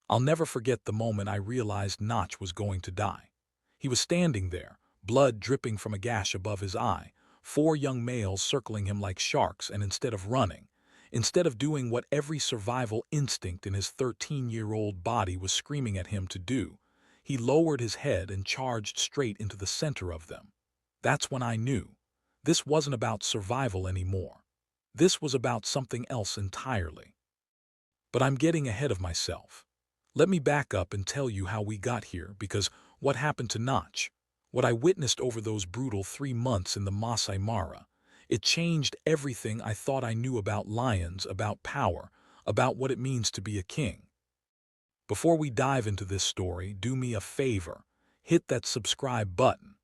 I'll never forget the moment I realized Notch was going to die. He was standing there, blood dripping from a gash above his eye, four young males circling him like sharks, and instead of running, instead of doing what every survival instinct in his 13-year-old body was screaming at him to do, he lowered his head and charged straight into the center of them. That's when I knew. This wasn't about survival anymore. This was about something else entirely. But I'm getting ahead of myself. Let me back up and tell you how we got here, because what happened to Notch, what I witnessed over those brutal 3 months in the Maasai Mara, it changed everything I thought I knew about lions, about power, about what it means to be a king. Before we dive into this story, do me a favor. Hit that subscribe button.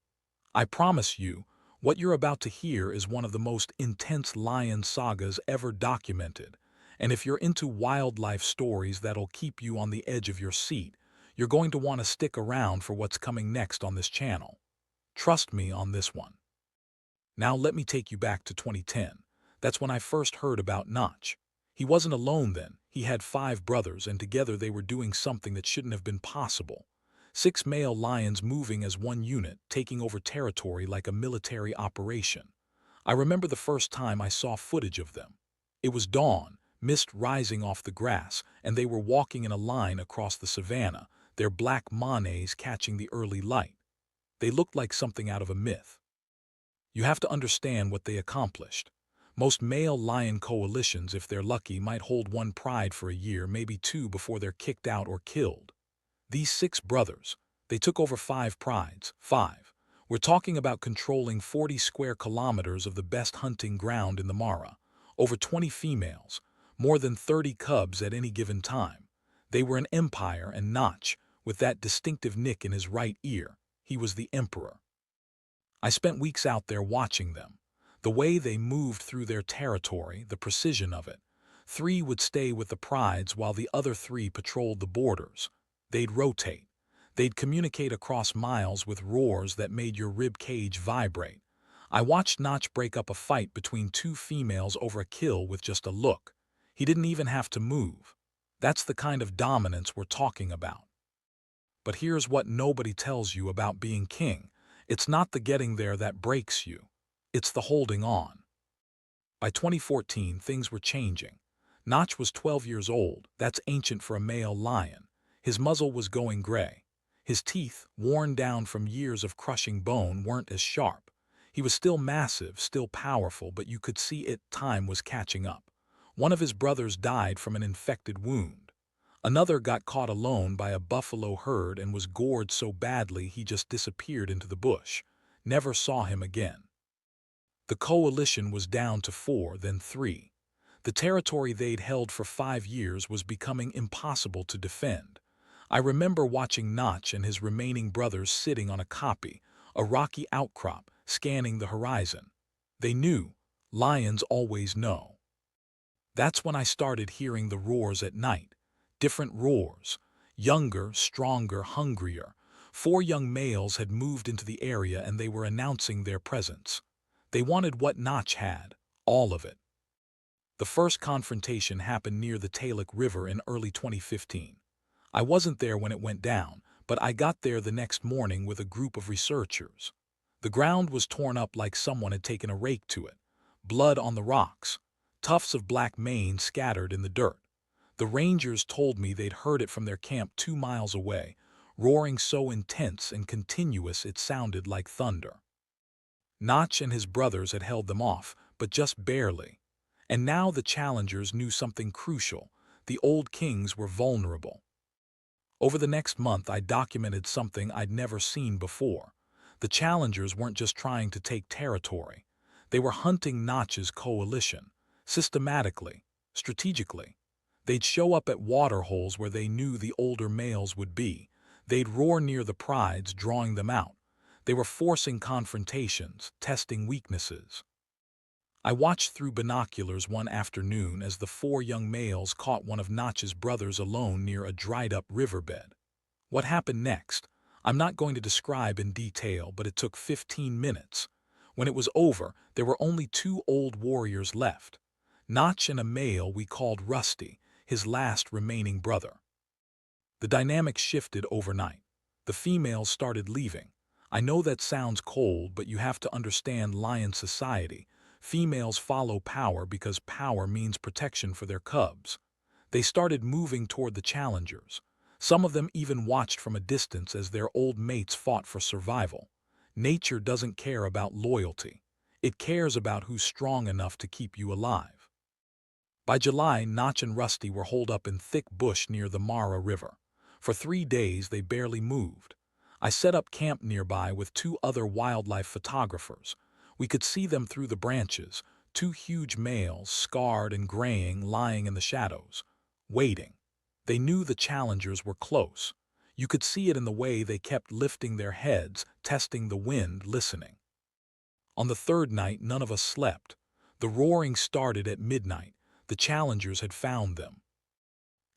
I promise you, what you're about to hear is one of the most intense lion sagas ever documented. And if you're into wildlife stories that'll keep you on the edge of your seat, you're going to want to stick around for what's coming next on this channel. Trust me on this one. Now let me take you back to 2010. That's when I first heard about Notch. He wasn't alone then. He had 5 brothers, and together they were doing something that shouldn't have been possible. 6 male lions moving as one unit, taking over territory like a military operation. I remember the first time I saw footage of them. It was dawn, mist rising off the grass, and they were walking in a line across the savannah, their black manes catching the early light. They looked like something out of a myth. You have to understand what they accomplished. Most male lion coalitions, if they're lucky, might hold one pride for a year, maybe 2 before they're kicked out or killed. These 6 brothers, they took over 5 prides, 5. We're talking about controlling 40 square kilometers of the best hunting ground in the Mara, over 20 females, more than 30 cubs at any given time. They were an empire, and Notch, with that distinctive nick in his right ear, he was the emperor. I spent weeks out there watching them. The way they moved through their territory, the precision of it. 3 would stay with the prides while the other 3 patrolled the borders. They'd rotate. They'd communicate across miles with roars that made your rib cage vibrate. I watched Notch break up a fight between 2 females over a kill with just a look. He didn't even have to move. That's the kind of dominance we're talking about. But here's what nobody tells you about being king. It's not the getting there that breaks you. It's the holding on. By 2014, things were changing. Notch was 12 years old. That's ancient for a male lion. His muzzle was going gray. His teeth, worn down from years of crushing bone, weren't as sharp. He was still massive, still powerful, but you could see time was catching up. One of his brothers died from an infected wound. Another got caught alone by a buffalo herd and was gored so badly he just disappeared into the bush. Never saw him again. The coalition was down to 4, then 3. The territory they'd held for 5 years was becoming impossible to defend. I remember watching Notch and his remaining brothers sitting on a kopje, a rocky outcrop, scanning the horizon. They knew. Lions always know. That's when I started hearing the roars at night. Different roars. Younger, stronger, hungrier. 4 young males had moved into the area, and they were announcing their presence. They wanted what Notch had, all of it. The first confrontation happened near the Talek River in early 2015. I wasn't there when it went down, but I got there the next morning with a group of researchers. The ground was torn up like someone had taken a rake to it. Blood on the rocks. Tufts of black mane scattered in the dirt. The rangers told me they'd heard it from their camp 2 miles away, roaring so intense and continuous it sounded like thunder. Notch and his brothers had held them off, but just barely. And now the challengers knew something crucial. The old kings were vulnerable. Over the next month, I documented something I'd never seen before. The challengers weren't just trying to take territory. They were hunting Notch's coalition, systematically, strategically. They'd show up at water holes where they knew the older males would be. They'd roar near the prides, drawing them out. They were forcing confrontations, testing weaknesses. I watched through binoculars one afternoon as the 4 young males caught one of Notch's brothers alone near a dried-up riverbed. What happened next? I'm not going to describe in detail, but it took 15 minutes. When it was over, there were only 2 old warriors left. Notch and a male we called Rusty, his last remaining brother. The dynamic shifted overnight. The females started leaving. I know that sounds cold, but you have to understand lion society. Females follow power because power means protection for their cubs. They started moving toward the challengers. Some of them even watched from a distance as their old mates fought for survival. Nature doesn't care about loyalty. It cares about who's strong enough to keep you alive. By July, Notch and Rusty were holed up in thick bush near the Mara River. For 3 days, they barely moved. I set up camp nearby with 2 other wildlife photographers. We could see them through the branches, 2 huge males, scarred and graying, lying in the shadows, waiting. They knew the challengers were close. You could see it in the way they kept lifting their heads, testing the wind, listening. On the third night, none of us slept. The roaring started at midnight. The challengers had found them.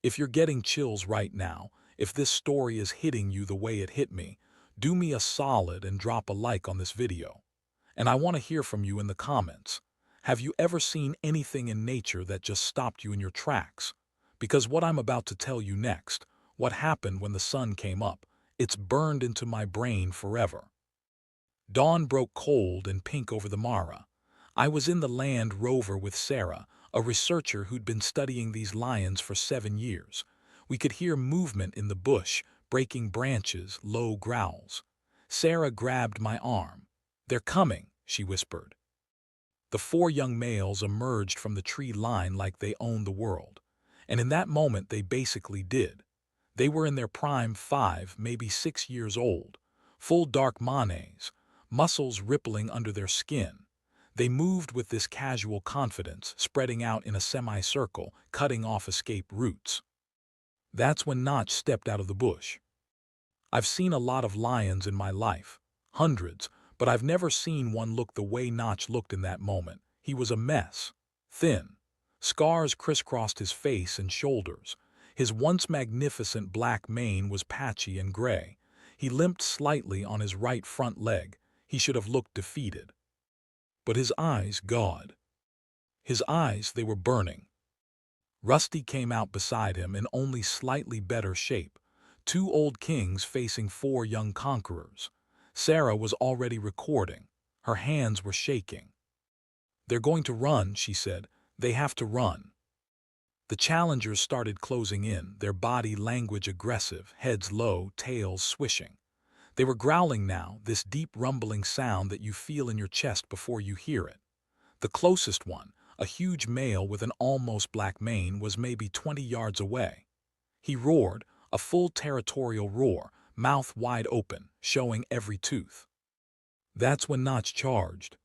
If you're getting chills right now, if this story is hitting you the way it hit me, do me a solid and drop a like on this video. And I want to hear from you in the comments. Have you ever seen anything in nature that just stopped you in your tracks? Because what I'm about to tell you next, what happened when the sun came up, it's burned into my brain forever. Dawn broke cold and pink over the Mara. I was in the Land Rover with Sarah, a researcher who'd been studying these lions for 7 years. We could hear movement in the bush, breaking branches, low growls. Sarah grabbed my arm. "They're coming," she whispered. The 4 young males emerged from the tree line like they owned the world. And in that moment they basically did. They were in their prime 5, maybe 6 years old. Full dark manes, muscles rippling under their skin. They moved with this casual confidence, spreading out in a semicircle, cutting off escape routes. That's when Notch stepped out of the bush. I've seen a lot of lions in my life, hundreds, but I've never seen one look the way Notch looked in that moment. He was a mess. Thin. Scars crisscrossed his face and shoulders. His once magnificent black mane was patchy and gray. He limped slightly on his right front leg. He should have looked defeated. But his eyes, God. His eyes, they were burning. Rusty came out beside him in only slightly better shape. 2 old kings facing 4 young conquerors. Sarah was already recording. Her hands were shaking. "They're going to run," she said. "They have to run." The challengers started closing in, their body language aggressive, heads low, tails swishing. They were growling now, this deep rumbling sound that you feel in your chest before you hear it. The closest one, a huge male with an almost black mane, was maybe 20 yards away. He roared, a full territorial roar, mouth wide open, showing every tooth. That's when Notch charged.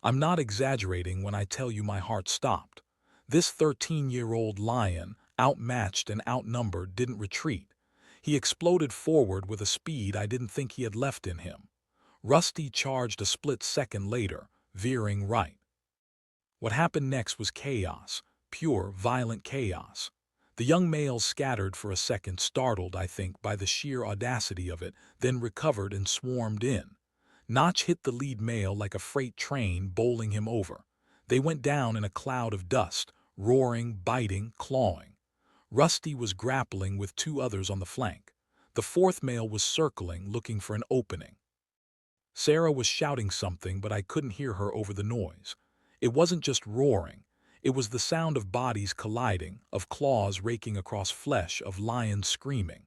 I'm not exaggerating when I tell you my heart stopped. This 13-year-old lion, outmatched and outnumbered, didn't retreat. He exploded forward with a speed I didn't think he had left in him. Rusty charged a split second later, veering right. What happened next was chaos, pure, violent chaos. The young males scattered for a second, startled, I think, by the sheer audacity of it, then recovered and swarmed in. Notch hit the lead male like a freight train, bowling him over. They went down in a cloud of dust, roaring, biting, clawing. Rusty was grappling with 2 others on the flank. The 4th male was circling, looking for an opening. Sarah was shouting something, but I couldn't hear her over the noise. It wasn't just roaring. It was the sound of bodies colliding, of claws raking across flesh, of lions screaming.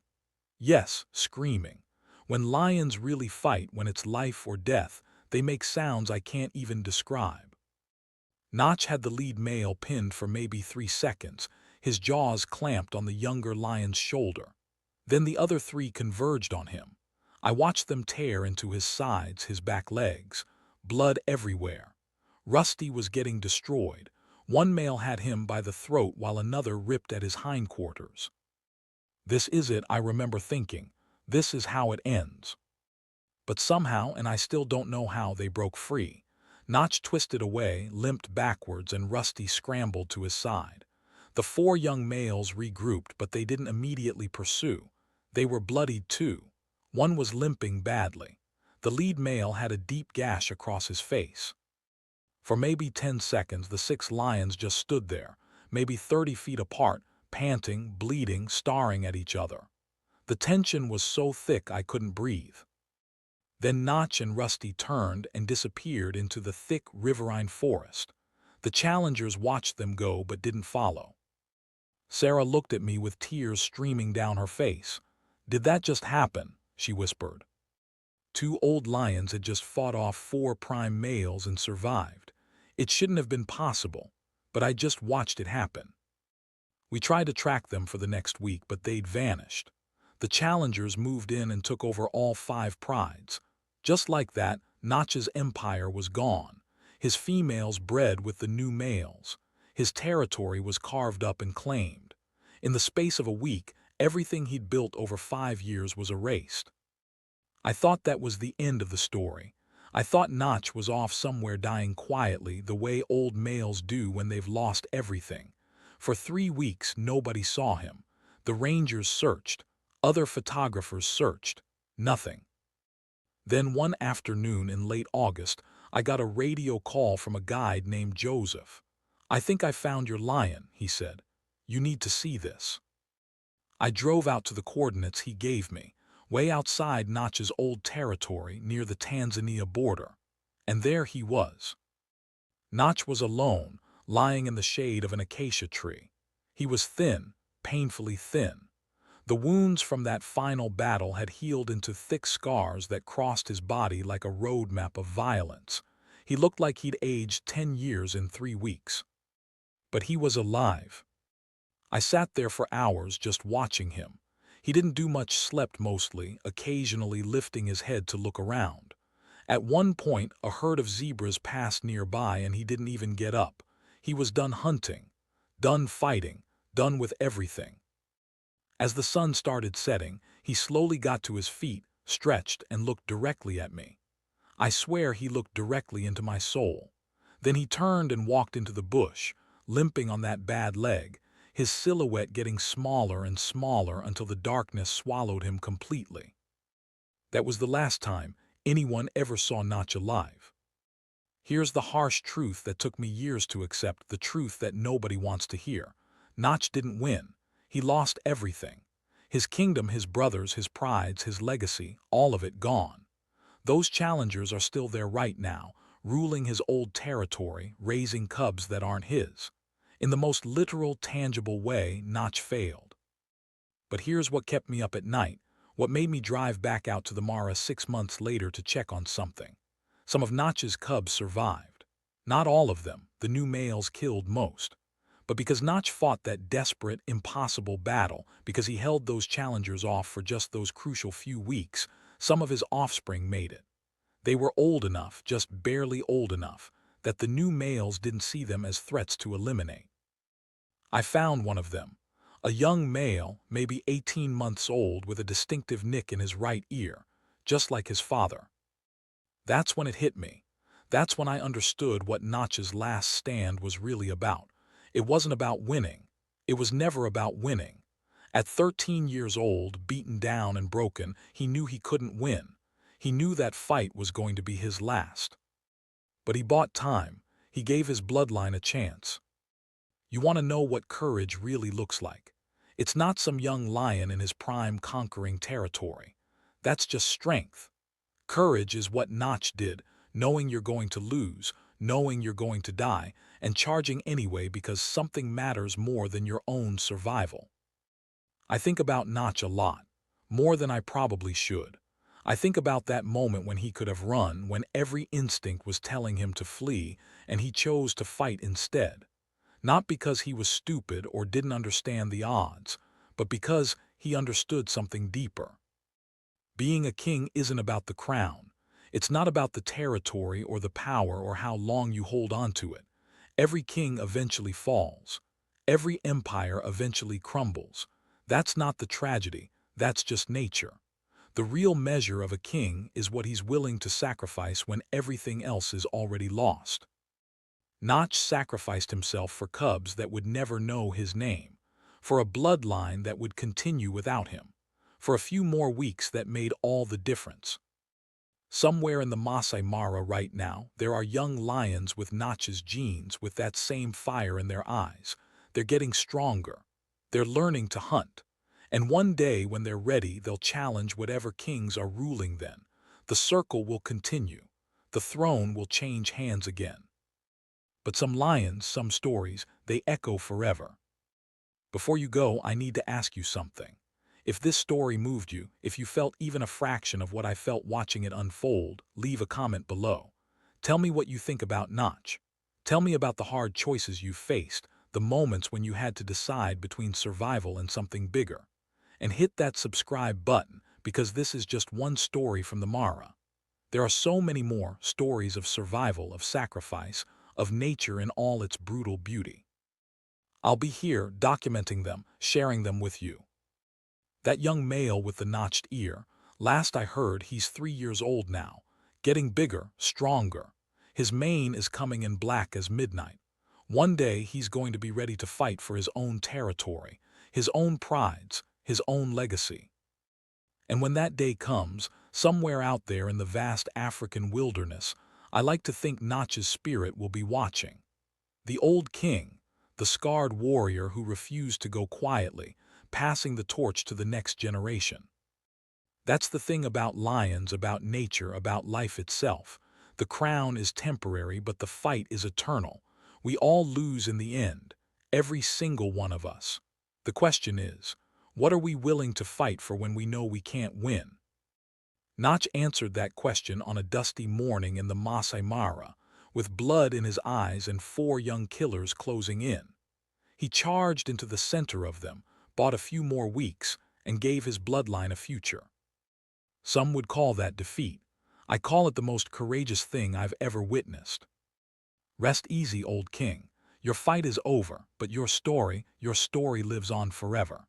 Yes, screaming. When lions really fight, when it's life or death, they make sounds I can't even describe. Notch had the lead male pinned for maybe 3 seconds, his jaws clamped on the younger lion's shoulder. Then the other 3 converged on him. I watched them tear into his sides, his back legs, blood everywhere. Rusty was getting destroyed. One male had him by the throat while another ripped at his hindquarters. This is it, I remember thinking. This is how it ends. But somehow, and I still don't know how, they broke free. Notch twisted away, limped backwards, and Rusty scrambled to his side. The 4 young males regrouped, but they didn't immediately pursue. They were bloodied too. One was limping badly. The lead male had a deep gash across his face. For maybe 10 seconds, the 6 lions just stood there, maybe 30 feet apart, panting, bleeding, staring at each other. The tension was so thick I couldn't breathe. Then Notch and Rusty turned and disappeared into the thick riverine forest. The challengers watched them go but didn't follow. Sarah looked at me with tears streaming down her face. "Did that just happen?" she whispered. Two old lions had just fought off four prime males and survived. It shouldn't have been possible, but I just watched it happen. We tried to track them for the next week, but they'd vanished. The challengers moved in and took over all five prides. Just like that, Notch's empire was gone. His females bred with the new males. His territory was carved up and claimed. In the space of a week, everything he'd built over 5 years was erased. I thought that was the end of the story. I thought Notch was off somewhere dying quietly the way old males do when they've lost everything. For 3 weeks nobody saw him. The rangers searched. Other photographers searched. Nothing. Then one afternoon in late August, I got a radio call from a guide named Joseph. "I think I found your lion," he said. "You need to see this." I drove out to the coordinates he gave me, way outside Notch's old territory near the Tanzania border. And there he was. Notch was alone, lying in the shade of an acacia tree. He was thin, painfully thin. The wounds from that final battle had healed into thick scars that crossed his body like a roadmap of violence. He looked like he'd aged 10 years in 3 weeks. But he was alive. I sat there for hours just watching him. He didn't do much, slept mostly, occasionally lifting his head to look around. At one point, a herd of zebras passed nearby and he didn't even get up. He was done hunting, done fighting, done with everything. As the sun started setting, he slowly got to his feet, stretched, and looked directly at me. I swear he looked directly into my soul. Then he turned and walked into the bush, limping on that bad leg, his silhouette getting smaller and smaller until the darkness swallowed him completely. That was the last time anyone ever saw Notch alive. Here's the harsh truth that took me years to accept, the truth that nobody wants to hear. Notch didn't win. He lost everything. His kingdom, his brothers, his prides, his legacy, all of it gone. Those challengers are still there right now, ruling his old territory, raising cubs that aren't his. In the most literal, tangible way, Notch failed. But here's what kept me up at night, what made me drive back out to the Mara 6 months later to check on something. Some of Notch's cubs survived. Not all of them, the new males killed most. But because Notch fought that desperate, impossible battle, because he held those challengers off for just those crucial few weeks, some of his offspring made it. They were old enough, just barely old enough, that the new males didn't see them as threats to eliminate. I found one of them, a young male, maybe 18 months old, with a distinctive nick in his right ear, just like his father. That's when it hit me. That's when I understood what Notch's last stand was really about. It wasn't about winning. It was never about winning. At 13 years old, beaten down and broken, he knew he couldn't win. He knew that fight was going to be his last. But he bought time. He gave his bloodline a chance. You want to know what courage really looks like? It's not some young lion in his prime conquering territory. That's just strength. Courage is what Notch did, knowing you're going to lose, knowing you're going to die, and charging anyway because something matters more than your own survival. I think about Notch a lot, more than I probably should. I think about that moment when he could have run, when every instinct was telling him to flee, and he chose to fight instead. Not because he was stupid or didn't understand the odds, but because he understood something deeper. Being a king isn't about the crown. It's not about the territory or the power or how long you hold on to it. Every king eventually falls. Every empire eventually crumbles. That's not the tragedy. That's just nature. The real measure of a king is what he's willing to sacrifice when everything else is already lost. Notch sacrificed himself for cubs that would never know his name, for a bloodline that would continue without him, for a few more weeks that made all the difference. Somewhere in the Maasai Mara right now, there are young lions with Notch's genes, with that same fire in their eyes. They're getting stronger. They're learning to hunt. And one day, when they're ready, they'll challenge whatever kings are ruling then. The circle will continue. The throne will change hands again. But some lions, some stories, they echo forever. Before you go, I need to ask you something. If this story moved you, if you felt even a fraction of what I felt watching it unfold, leave a comment below. Tell me what you think about Notch. Tell me about the hard choices you faced, the moments when you had to decide between survival and something bigger. And hit that subscribe button, because this is just one story from the Mara. There are so many more stories of survival, of sacrifice, of nature in all its brutal beauty. I'll be here documenting them, sharing them with you. That young male with the notched ear, last I heard he's 3 years old now, getting bigger, stronger. His mane is coming in black as midnight. One day he's going to be ready to fight for his own territory, his own prides, his own legacy. And when that day comes, somewhere out there in the vast African wilderness, I like to think Notch's spirit will be watching. The old king, the scarred warrior who refused to go quietly, passing the torch to the next generation. That's the thing about lions, about nature, about life itself. The crown is temporary, but the fight is eternal. We all lose in the end, every single one of us. The question is, what are we willing to fight for when we know we can't win? Notch answered that question on a dusty morning in the Maasai Mara, with blood in his eyes and 4 young killers closing in. He charged into the center of them, bought a few more weeks, and gave his bloodline a future. Some would call that defeat. I call it the most courageous thing I've ever witnessed. Rest easy, old king. Your fight is over, but your story lives on forever.